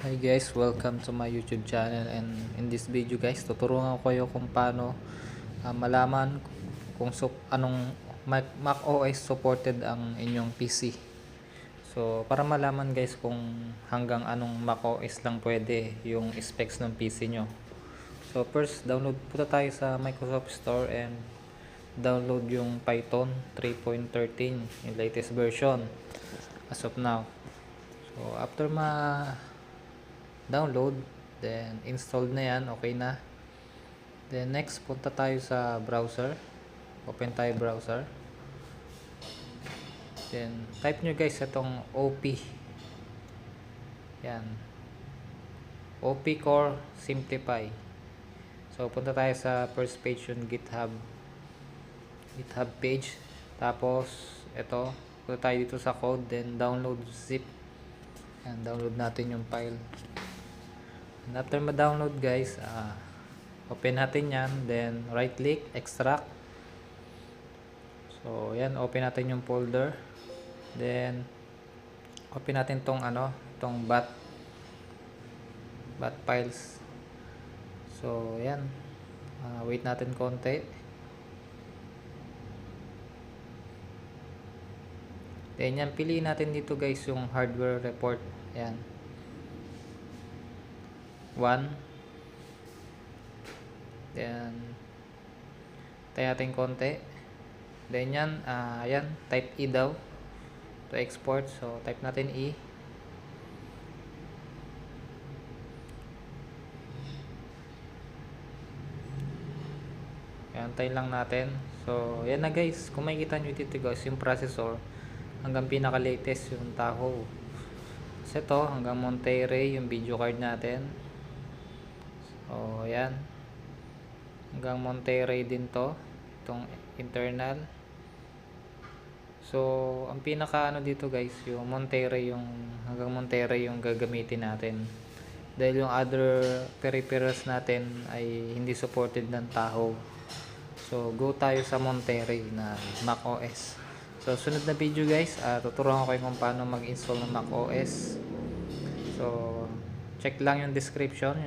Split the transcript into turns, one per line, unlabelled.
Hi guys, welcome to my YouTube channel, and in this video guys, tuturuan ko kayo kung paano malaman kung anong Mac OS supported ang inyong PC. So para malaman guys kung hanggang anong Mac OS lang pwede yung specs ng PC nyo. So first, download punta tayo sa Microsoft Store and download yung Python 3.13, yung latest version as of now. So after download, then installed na yan, okay na. Then next, punta tayo sa browser, open tayo browser, then type nyo guys itong OP, yan, OP Core Simplify. So punta tayo sa first page, yung GitHub page. Tapos ito, punta tayo dito sa code, then download zip, yan, download natin yung file. And after ma-download guys, open natin yan, then right click, extract. So yan, open natin yung folder, then open natin tong bat files. So yan, wait natin konti, then yan, piliin natin dito guys yung hardware report, yan 1, then tayo natin konti, then yan, yan, type E daw to export. So type natin E, yan, tayo lang natin. So yan na guys, kung makikita nyo dito guys, yung processor hanggang pinaka latest yung Tahoe. So ito hanggang Monterey yung video card natin. So yan, hanggang Monterey din to, itong internal. So ang pinaka dito guys, yung Monterey, yung hanggang Monterey yung gagamitin natin, dahil yung other peripherals natin ay hindi supported ng Tahoe. So go tayo sa Monterey na Mac OS. So sunod na video guys, tuturuan ko kayo kung paano mag-install ng Mac OS. So check lang yung description,